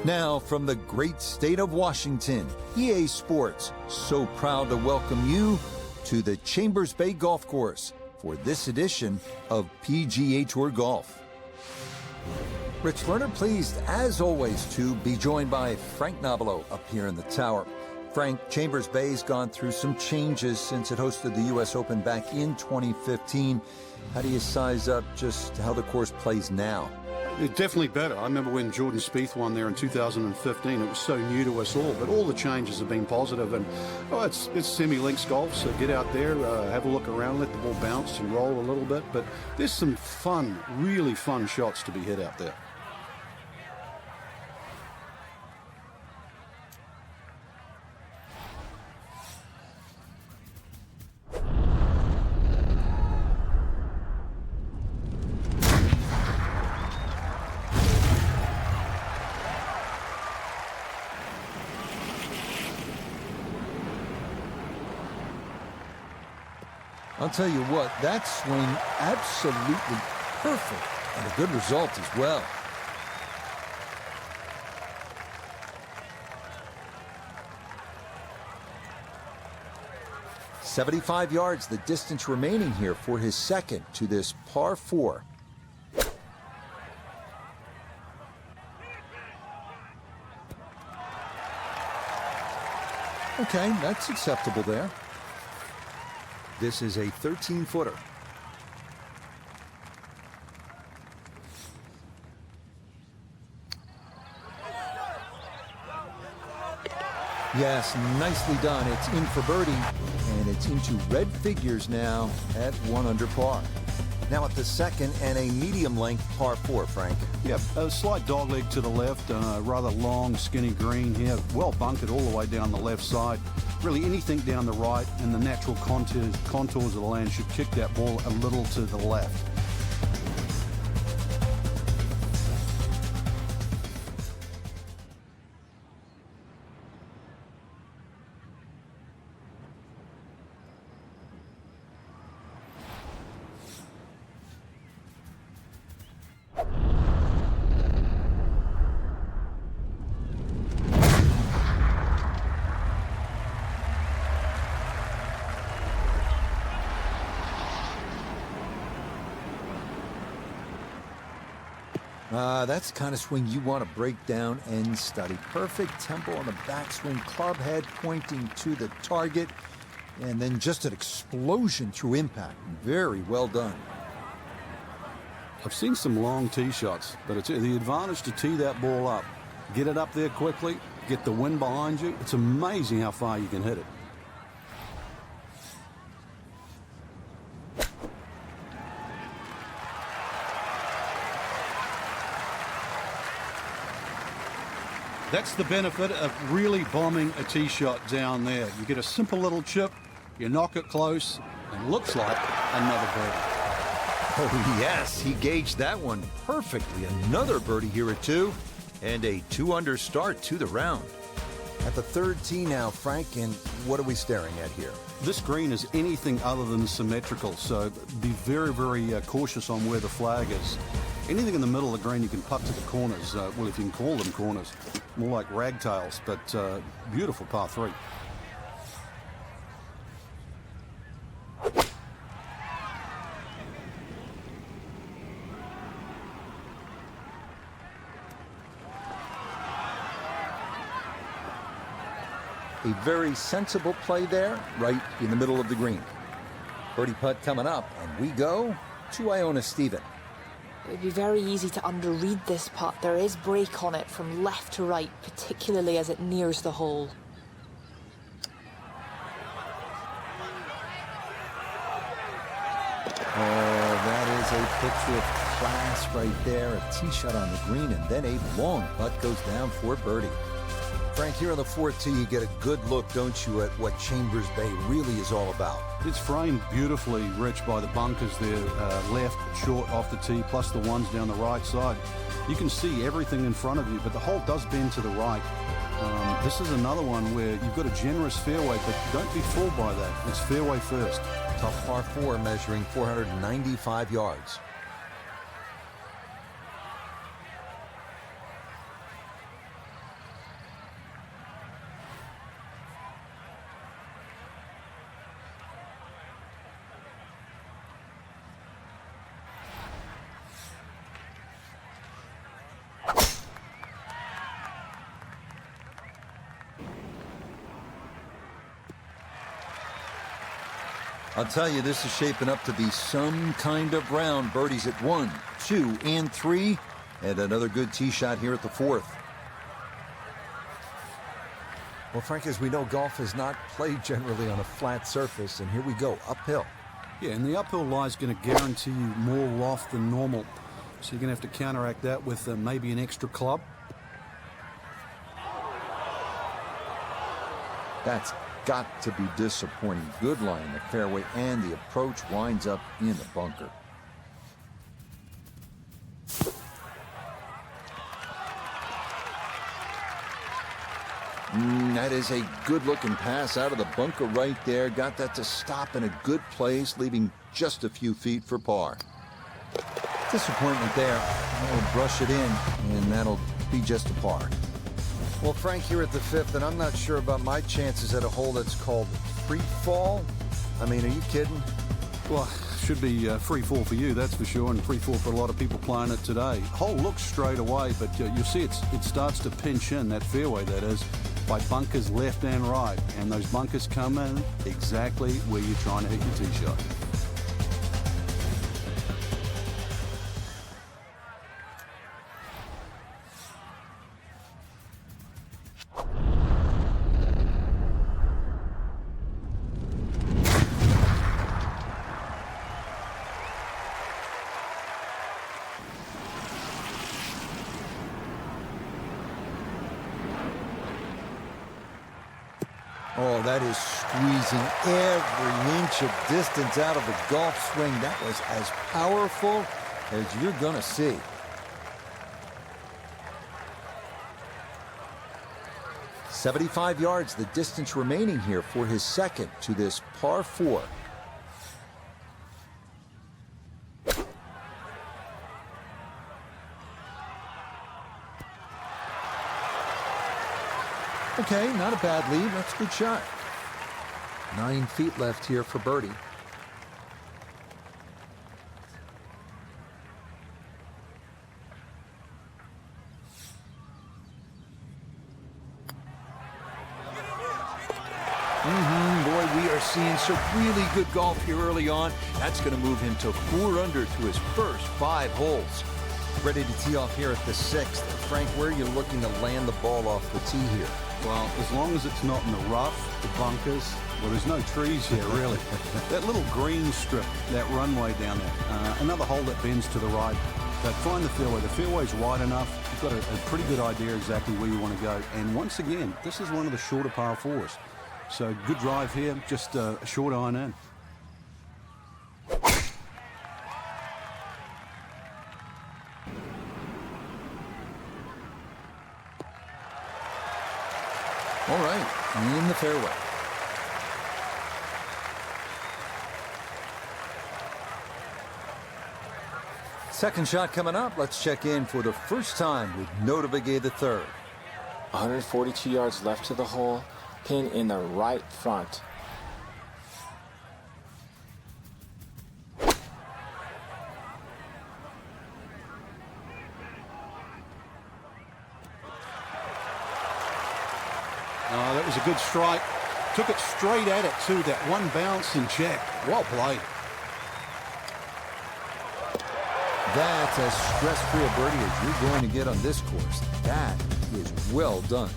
Now, from the great state of Washington, EA Sports, so proud to welcome you to the Chambers Bay Golf Course for this edition of PGA Tour Golf. Rich Lerner pleased, as always, to be joined by Frank Nobilo up here in the tower. Frank, Chambers Bay's gone through some changes since it hosted the U.S. Open back in 2015. How do you size up just how the course plays now? It's definitely better. I remember when Jordan Spieth won there in 2015. It was so new to us all, but all the changes have been positive. And it's semi-links golf, so get out there, have a look around, let the ball bounce and roll a little bit. But there's some fun, really fun shots to be hit out there. I'll tell you what, that swing absolutely perfect and a good result as well. "75 yards, the distance remaining here for his second to this par 4. Okay, that's acceptable there. This is a 13-footer. Yes, nicely done. It's in for birdie, and it's into red figures now at 1 under par. Now at the second and a medium-length par 4, Frank. Yep, a slight dogleg to the left, rather long, skinny green here. Well bunkered all the way down the left side. Really anything down the right and the natural contours of the land should kick that ball a little to the left. That's the kind of swing you want to break down and study. Perfect tempo on the backswing, club head pointing to the target, and then just an explosion through impact. Very well done. I've seen some long tee shots, but it's the advantage to tee that ball up. Get it up there quickly, get the wind behind you. It's amazing how far you can hit it. That's the benefit of really bombing a tee shot down there. You get a simple little chip, you knock it close, and looks like another birdie. Oh, yes, he gauged that one perfectly. Another birdie here at 2, and a 2-under start to the round. At the third tee now, Frank, and what are we staring at here? This green is anything other than symmetrical, so be very, very cautious on where the flag is. Anything in the middle of the green you can putt to the corners, well, if you can call them corners, more like ragtails, but beautiful par 3. A very sensible play there, right in the middle of the green. Birdie putt coming up, and we go to Iona Stephen. It would be very easy to underread this putt. There is break on it from left to right, particularly as it nears the hole. Oh, that is a picture of class right there. A tee shot on the green, and then a long putt goes down for birdie. Frank, here on the fourth tee, you get a good look, don't you, at what Chambers Bay really is all about. It's framed beautifully, Rich, by the bunkers there, left, short, off the tee, plus the ones down the right side. You can see everything in front of you, but the hole does bend to the right. This is another one where you've got a generous fairway, but don't be fooled by that. It's fairway first. Tough par 4 measuring 495 yards. I'll tell you, this is shaping up to be some kind of round. Birdies at 1, 2, and 3, and another good tee shot here at the fourth. Well, Frank, as we know, golf is not played generally on a flat surface, and here we go, uphill. Yeah, and the uphill lie is going to guarantee you more loft than normal, so you're going to have to counteract that with maybe an extra club. That's got to be disappointing. Good lie in the fairway, and the approach winds up in the bunker. That is a good-looking pass out of the bunker right there. Got that to stop in a good place, leaving just a few feet for par. Disappointment there. I'll brush it in, and that'll be just a par. Well, Frank, here at the fifth, and I'm not sure about my chances at a hole that's called free fall. I mean, are you kidding? Well, should be free fall for you, that's for sure, and free fall for a lot of people playing it today. Hole looks straight away, but you'll see it starts to pinch in, that fairway that is, by bunkers left and right, and those bunkers come in exactly where you're trying to hit your tee shot. Oh, that is squeezing every inch of distance out of the golf swing. That was as powerful as you're going to see. "75 yards, the distance remaining here for his second to this par 4. Okay, not a bad lead. That's a good shot. 9 feet left here for birdie. seeing some really good golf here early on. That's going to move him to 4 under to his first 5 holes. Ready to tee off here at the 6th. Frank, where are you looking to land the ball off the tee here? Well, as long as it's not in the rough, the bunkers, well, there's no trees here, really. That little green strip, that runway down there, another hole that bends to the right. But find the fairway. The fairway's wide enough. You've got a pretty good idea exactly where you want to go. And once again, this is one of the shorter par 4s. So good drive here, just a short iron in. All right, in the fairway. Second shot coming up. Let's check in for the first time with Notavigay the third. 142 yards left to the hole, pin in the right front. Oh, that was a good strike. Took it straight at it, too. That one bounce and check. Well played. That's as stress-free a birdie as you're going to get on this course. That is well done.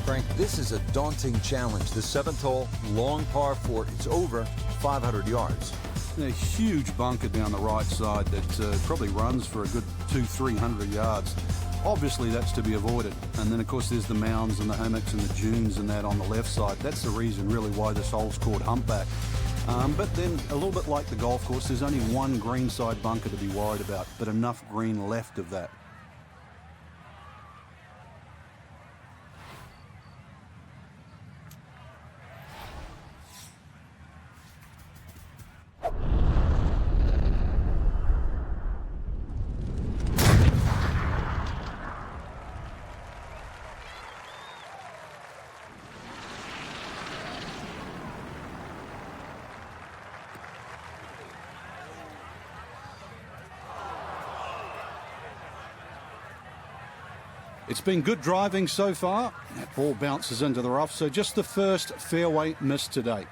Frank, this is a daunting challenge. The 7th hole, long par 4. It's over 500 yards. A huge bunker down the right side that probably runs for a good 200-300 yards. Obviously, that's to be avoided. And then, of course, there's the mounds and the hummocks and the dunes and that on the left side. That's the reason, really, why this hole's called Humpback. But then, a little bit like the golf course, there's only one greenside bunker to be worried about, but enough green left of that. It's been good driving so far. That ball bounces into the rough, so just the first fairway miss to date.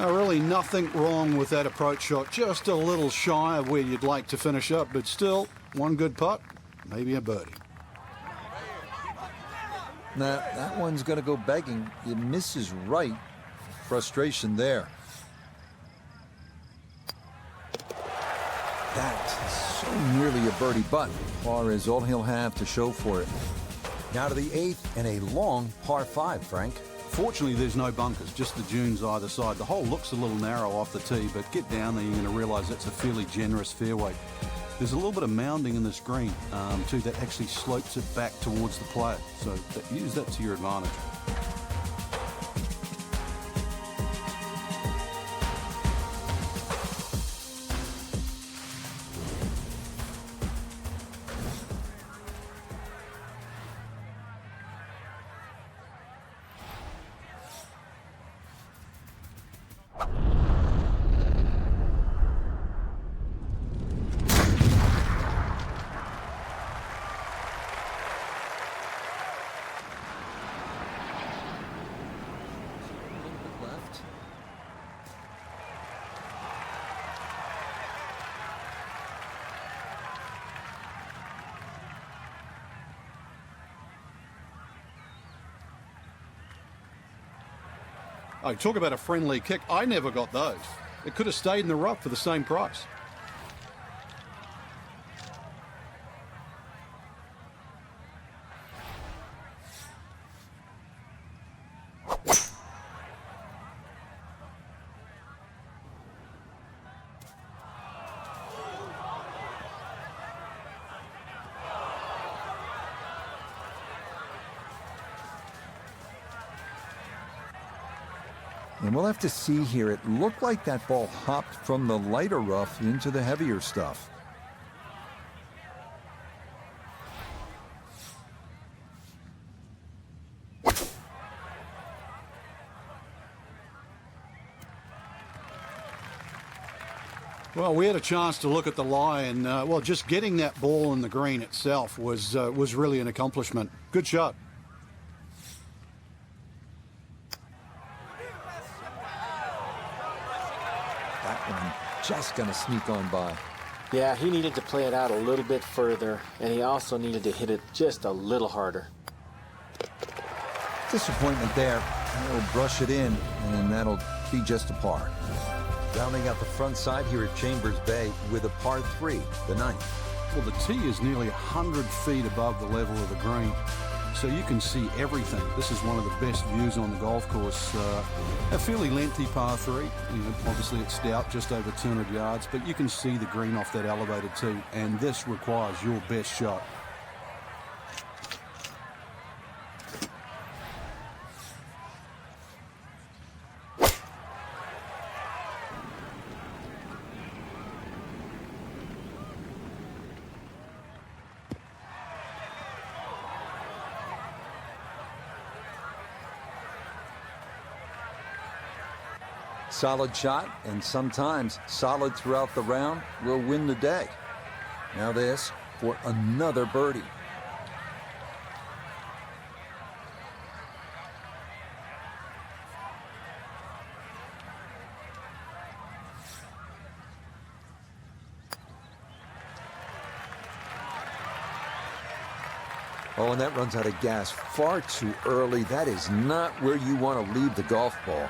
Really nothing wrong with that approach shot. Just a little shy of where you'd like to finish up, but still, one good putt, maybe a birdie. Now, that one's going to go begging. It misses right. Frustration there. That is so nearly a birdie, but par is all he'll have to show for it. Now to the 8th and a long par 5, Frank. Fortunately, there's no bunkers, just the dunes either side. The hole looks a little narrow off the tee, but get down there, you're going to realise that's a fairly generous fairway. There's a little bit of mounding in this green, too, that actually slopes it back towards the player. So use that to your advantage. Oh, talk about a friendly kick. I never got those. It could have stayed in the rough for the same price. And we'll have to see here. It looked like that ball hopped from the lighter rough into the heavier stuff. Well, we had a chance to look at the lie, and well, just getting that ball in the green itself was really an accomplishment. Good shot. That one just going to sneak on by. Yeah, he needed to play it out a little bit further, and he also needed to hit it just a little harder. Disappointment there. He'll brush it in, and that'll be just a par. Rounding out the front side here at Chambers Bay with a par 3, the 9th. Well, the tee is nearly 100 feet above the level of the green, so you can see everything. This is one of the best views on the golf course. A fairly lengthy par 3. Obviously it's stout, just over 200 yards, but you can see the green off that elevated tee, and this requires your best shot. Solid shot, and sometimes solid throughout the round, will win the day. Now this for another birdie. Oh, and that runs out of gas far too early. That is not where you want to leave the golf ball.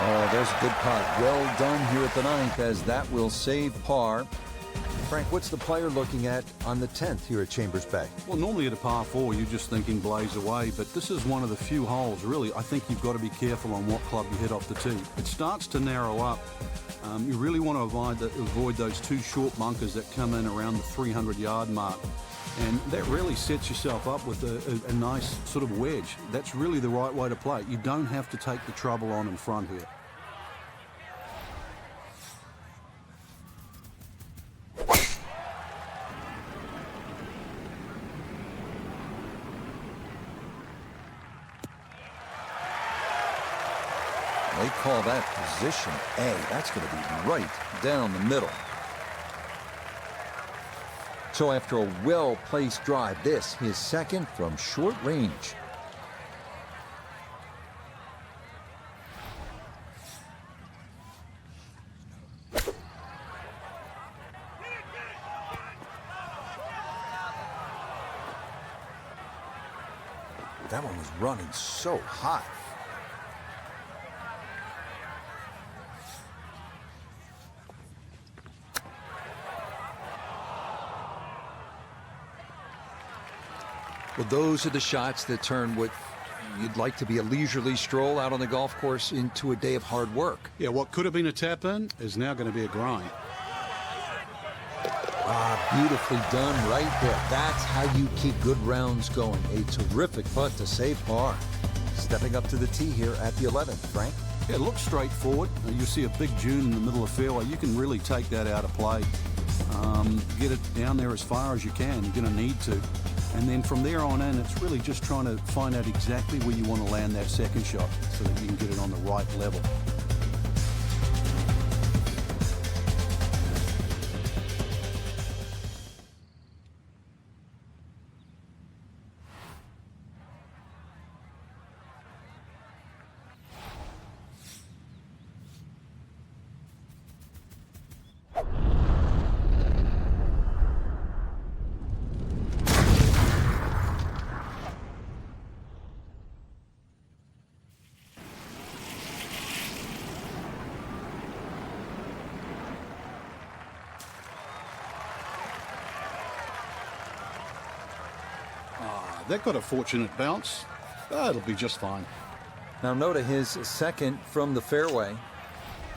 Oh, there's a good putt. Well done here at the 9th, as that will save par. Frank, what's the player looking at on the 10th here at Chambers Bay? Well, normally at a par 4, you're just thinking blaze away, but this is one of the few holes, really, I think you've got to be careful on what club you hit off the tee. It starts to narrow up. You really want to avoid those two short bunkers that come in around the 300-yard mark. And that really sets yourself up with a nice sort of wedge. That's really the right way to play it. You don't have to take the trouble on in front here. They call that position A. That's going to be right down the middle. So after a well-placed drive, this his second from short range. That one was running so hot. Well, those are the shots that turn what you'd like to be a leisurely stroll out on the golf course into a day of hard work. Yeah, what could have been a tap-in is now going to be a grind. Beautifully done right there. That's how you keep good rounds going. A terrific putt to save par. Stepping up to the tee here at the 11th, Frank. Yeah, it looks straightforward. You see a big dune in the middle of the fairway. You can really take that out of play. Get it down there as far as you can. You're going to need to. And then from there on in, it's really just trying to find out exactly where you want to land that second shot so that you can get it on the right level. That got a fortunate bounce. It'll be just fine. Now Noda, his second from the fairway.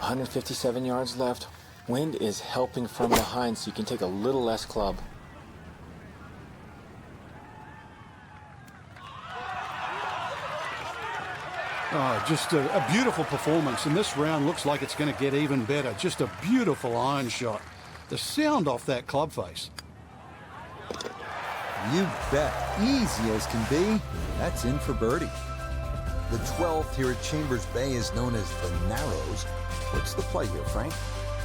157 yards left. Wind is helping from behind, so you can take a little less club. Just a beautiful performance, and this round looks like it's going to get even better. Just a beautiful iron shot. The sound off that club face. You bet. Easy as can be. That's in for birdie. The 12th here at Chambers Bay is known as the Narrows. What's the play here, Frank?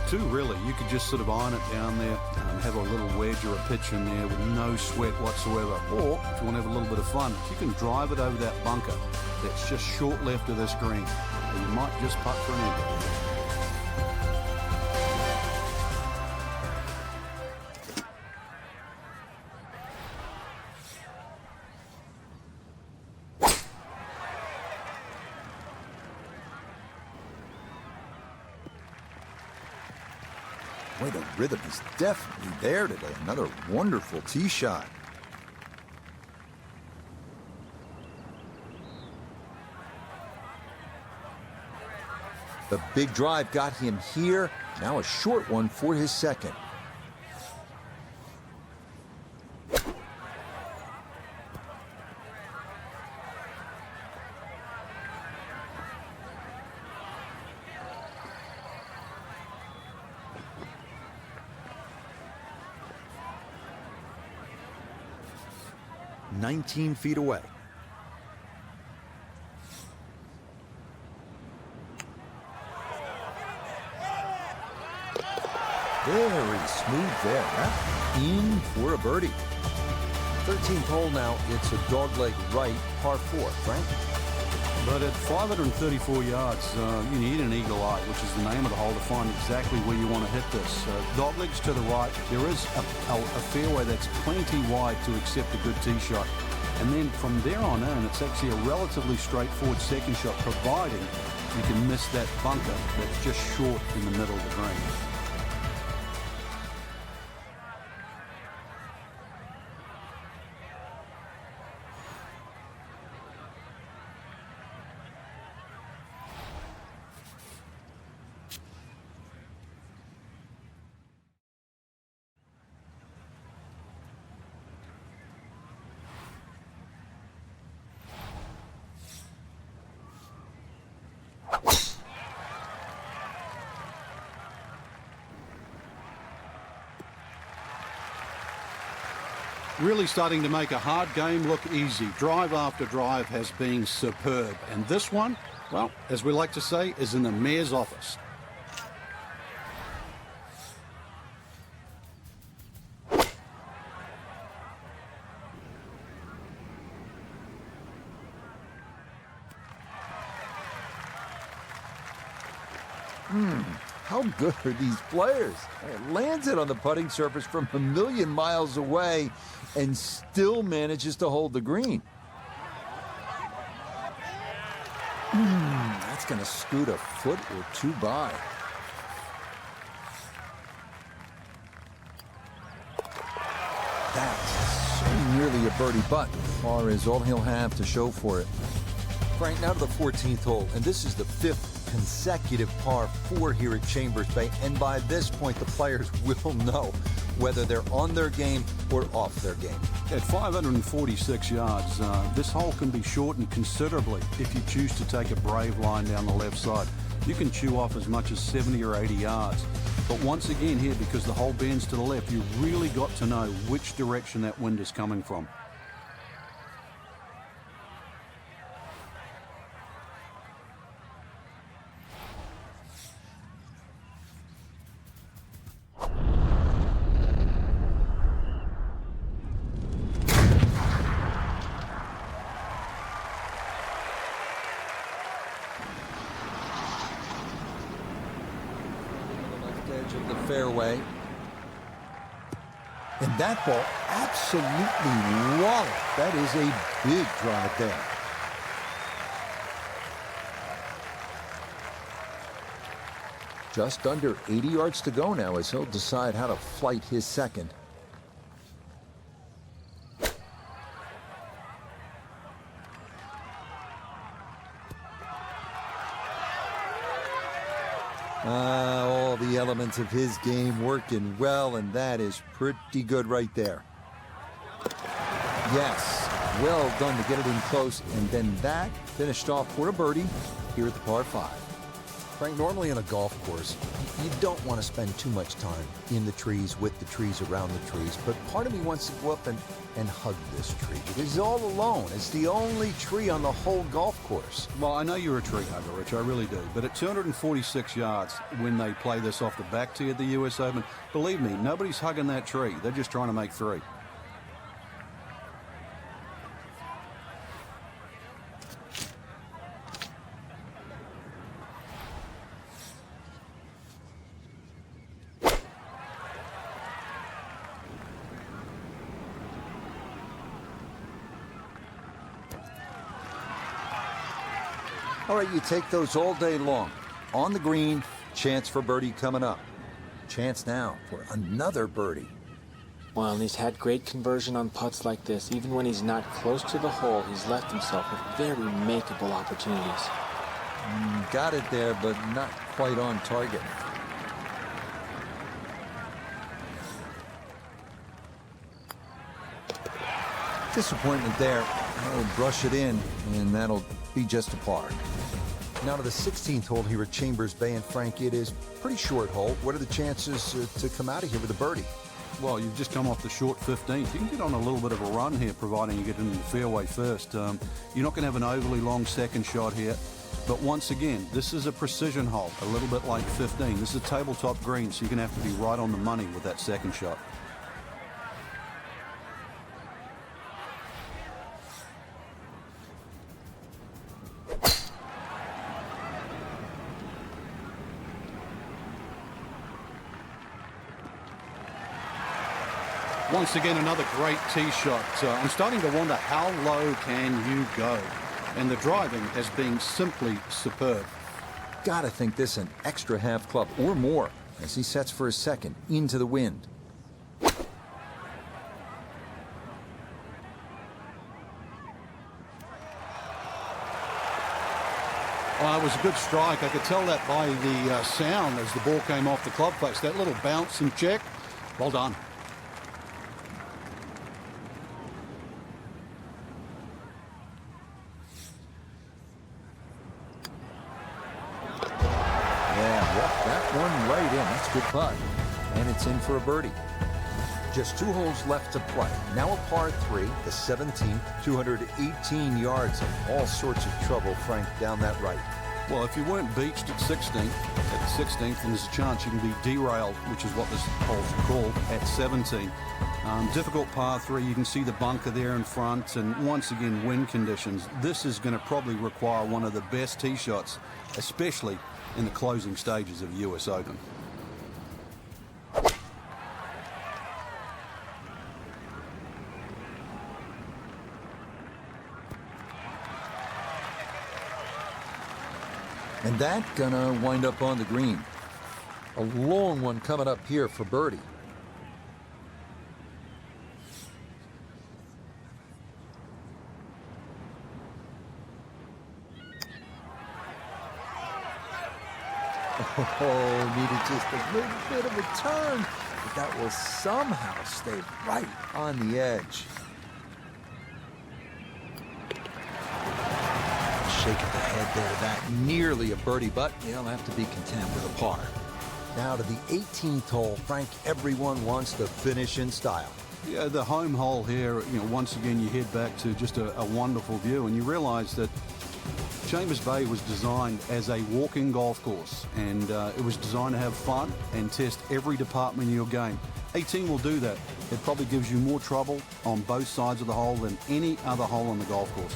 Two, really. You could just sort of iron it down there and have a little wedge or a pitch in there with no sweat whatsoever. Or, if you want to have a little bit of fun, you can drive it over that bunker that's just short left of this green. Or you might just putt for an eagle. Boy, the rhythm is definitely there today. Another wonderful tee shot. The big drive got him here. Now a short one for his second. "19 feet away." Very smooth there. Huh? In for a birdie. 13th hole now. It's a dogleg right, par 4. Frank? But at 534 yards, you need an eagle eye, which is the name of the hole, to find exactly where you want to hit this. Doglegs to the right. There is a fairway that's plenty wide to accept a good tee shot. And then from there on in, it's actually a relatively straightforward second shot, providing you can miss that bunker that's just short in the middle of the green. Really starting to make a hard game look easy. Drive after drive has been superb. And this one, well, as we like to say, is in the mayor's office. How good are these players? It lands it on the putting surface from a million miles away and still manages to hold the green. That's going to scoot a foot or two by. That's so nearly a birdie, but par is all he'll have to show for it. Frank, now to the 14th hole, and this is the 5th consecutive par 4 here at Chambers Bay, and by this point the players will know whether they're on their game or off their game. At 546 yards, this hole can be shortened considerably if you choose to take a brave line down the left side. You can chew off as much as 70 or 80 yards. But once again here, because the hole bends to the left, you've really got to know which direction that wind is coming from. Edge of the fairway. And that ball absolutely walloped. That is a big drive there. Just under 80 yards to go now as he'll decide how to flight his second. All the elements of his game working well, and that is pretty good right there. Yes, well done to get it in close, and then that finished off for a birdie here at the par 5. Frank, normally on a golf course, you don't want to spend too much time in the trees, with the trees, around the trees, but part of me wants to go up and hug this tree because he's all alone. It's the only tree on the whole golf course. Well, I know you're a tree hugger, Rich, I really do. But at 246 yards, when they play this off the back tee at the US Open, believe me, nobody's hugging that tree. They're just trying to make three. All right, you take those all day long. On the green, chance for birdie coming up. Chance now for another birdie. Well, and he's had great conversion on putts like this. Even when he's not close to the hole, he's left himself with very makeable opportunities. Got it there, but not quite on target. Disappointment there. I'll brush it in, and that'll be just a par. Now to the 16th hole here at Chambers Bay, and Frank, it is pretty short hole. What are the chances to come out of here with a birdie? Well, you've just come off the short 15th. You can get on a little bit of a run here, providing you get into the fairway first. You're not going to have an overly long second shot here. But once again, this is a precision hole, a little bit like 15. This is a tabletop green, so you're going to have to be right on the money with that second shot. Once again, another great tee shot. I'm starting to wonder, how low can you go? And the driving has been simply superb. Gotta think this an extra half club or more as he sets for his second into the wind. It was a good strike. I could tell that by the sound as the ball came off the club face. That little bounce and check. Well done. One right in, that's a good putt. And it's in for a birdie. Just 2 holes left to play. Now a par 3, the 17th, 218 yards of all sorts of trouble, Frank, down that right. Well, if you weren't beached at the 16th, then there's a chance you can be derailed, which is what this hole's called, at 17. Difficult par 3, you can see the bunker there in front, and once again, wind conditions. This is going to probably require one of the best tee shots, especially in the closing stages of the US Open. And that gonna wind up on the green. A long one coming up here for birdie. Oh, needed just a little bit of a turn, but that will somehow stay right on the edge. Shake of the head there, that nearly a birdie, but he'll have to be content with a par. Now to the 18th hole, Frank, everyone wants to finish in style. Yeah, the home hole here, once again you head back to just a wonderful view, and you realize that Chambers Bay was designed as a walking golf course, and it was designed to have fun and test every department of your game. 18 will do that. It probably gives you more trouble on both sides of the hole than any other hole on the golf course.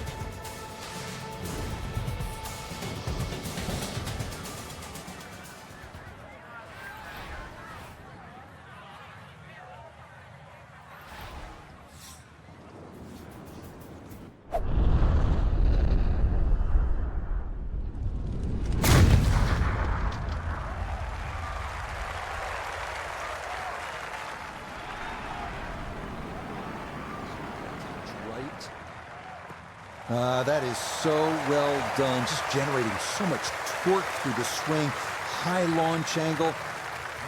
That is so well done, just generating so much torque through the swing, high launch angle.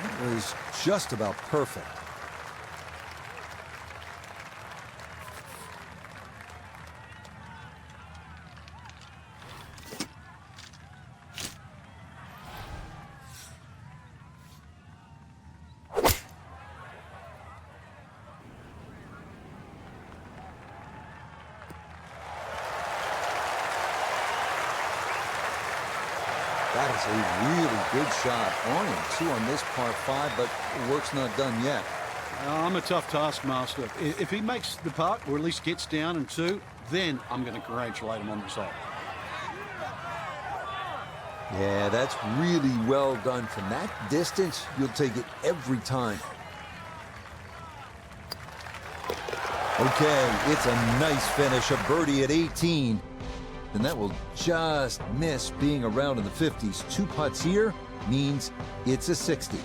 It was just about perfect. That is a really good shot. On and two on this par 5, but work's not done yet. I'm a tough taskmaster. If he makes the putt, or at least gets down in 2, then I'm going to congratulate him on the result. Yeah, that's really well done. From that distance, you'll take it every time. Okay, it's a nice finish, a birdie at 18. And that will just miss being around in the 50s. 2 putts here means it's a 60.